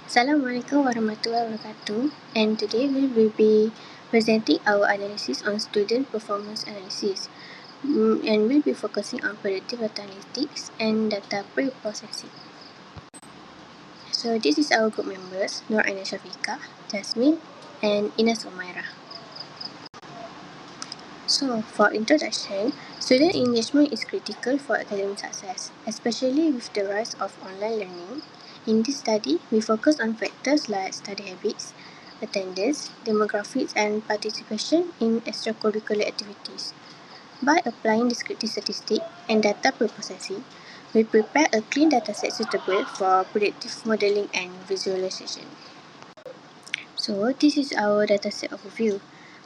Assalamualaikum warahmatullahi wabarakatuh, and today we will be presenting our analysis on student performance analysis, and we'll be focusing on predictive data analytics and data pre-processing. So this is our group members, Nur Aina Shafiqa, Jasmine, and Ines Umairah. So for introduction, student engagement is critical for academic success, especially with the rise of online learning. In this study, we focus on factors like study habits, attendance, demographics, and participation in extracurricular activities. By applying descriptive statistics and data preprocessing, we prepare a clean dataset suitable for predictive modeling and visualization. So this is our dataset overview.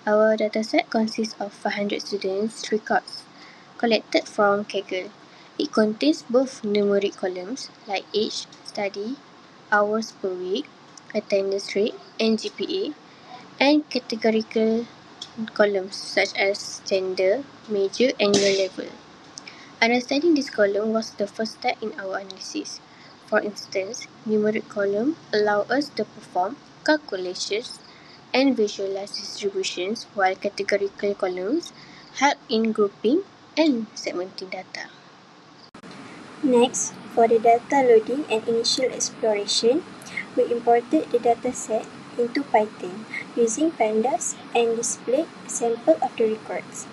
Our dataset consists of 500 students' records collected from Kaggle. It contains both numeric columns like age, study, hours per week, attendance rate, and GPA, and categorical columns such as gender, major, and year level. Understanding this column was the first step in our analysis. For instance, numeric column allow us to perform calculations and visualize distributions, while categorical columns help in grouping and segmenting data. Next, for the data loading and initial exploration, we imported the dataset into Python using pandas and displayed a sample of the records.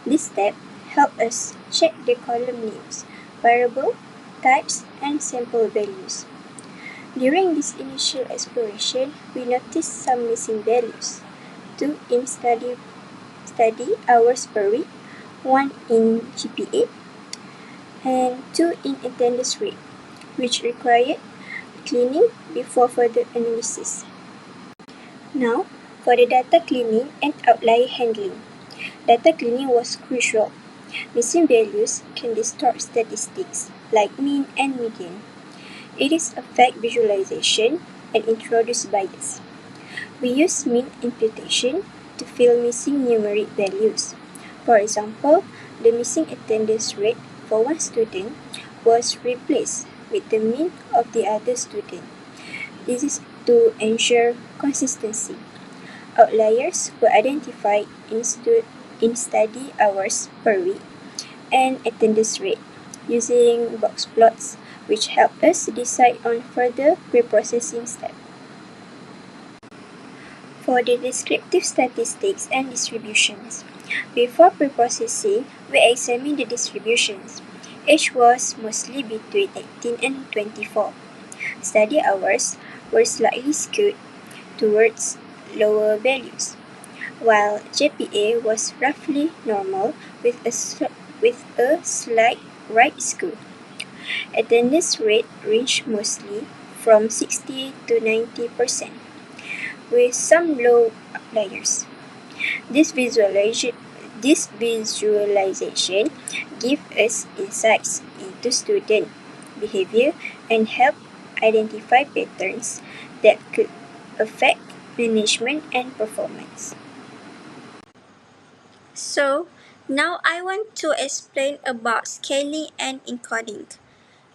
This step helped us check the column names, variable, types, and sample values. During this initial exploration, we noticed some missing values: 2 in study hours per week, 1 in GPA, and 2 in attendance rate, which required cleaning before further analysis. Now, for the data cleaning and outlier handling. Data cleaning was crucial. Missing values can distort statistics like mean and median. It is affect visualization and introduce bias. We use mean imputation to fill missing numeric values. For example, the missing attendance rate for one student was replaced with the mean of the other student. This is to ensure consistency. Outliers were identified in study hours per week and attendance rate using box plots, which help us decide on further preprocessing steps. For the descriptive statistics and distributions, before preprocessing, we examine the distributions. Age was mostly between 18 and 24. Study hours were slightly skewed towards lower values, while GPA was roughly normal with a slight right skew. Attendance rate ranged mostly from 60 to 90%, with some low outliers. This visualization gives us insights into student behavior and help identify patterns that could affect management and performance. So, now I want to explain about scaling and encoding.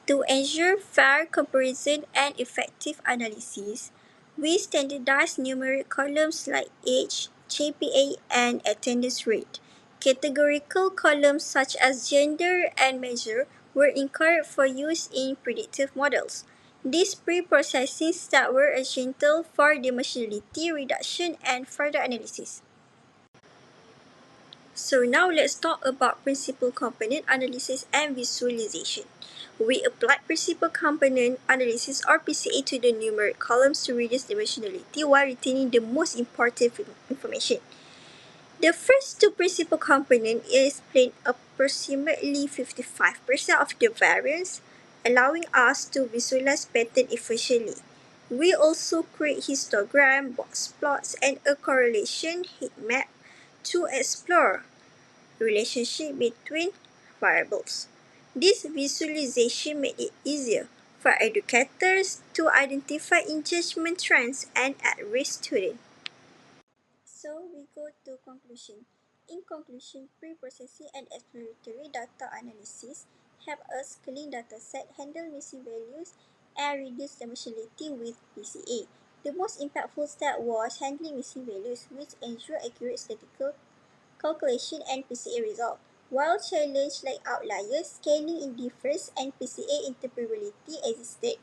To ensure fair comparison and effective analysis, we standardize numeric columns like age, GPA, and attendance rate. Categorical columns such as gender and major were encouraged for use in predictive models. These pre-processing steps were essential for dimensionality reduction and further analysis. So now let's talk about principal component analysis and visualization. We applied principal component analysis or PCA to the numeric columns to reduce dimensionality while retaining the most important information. The first two principal components explain approximately 55% of the variance, allowing us to visualize pattern efficiently. We also create histogram, box plots, and a correlation heat map to explore relationship between variables. This visualization made it easier for educators to identify engagement trends and at-risk students. So we go to conclusion. In conclusion, pre-processing and exploratory data analysis help us clean dataset, handle missing values, and reduce dimensionality with PCA. The most impactful step was handling missing values, which ensured accurate statistical calculation and PCA result. While challenges like outliers, scaling indifference, and PCA interpretability existed,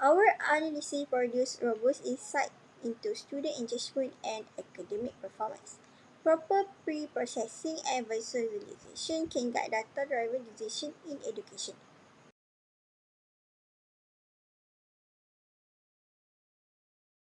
our analysis produced robust insight into student engagement and academic performance. Proper pre-processing and visualization can guide data-driven decisions in education.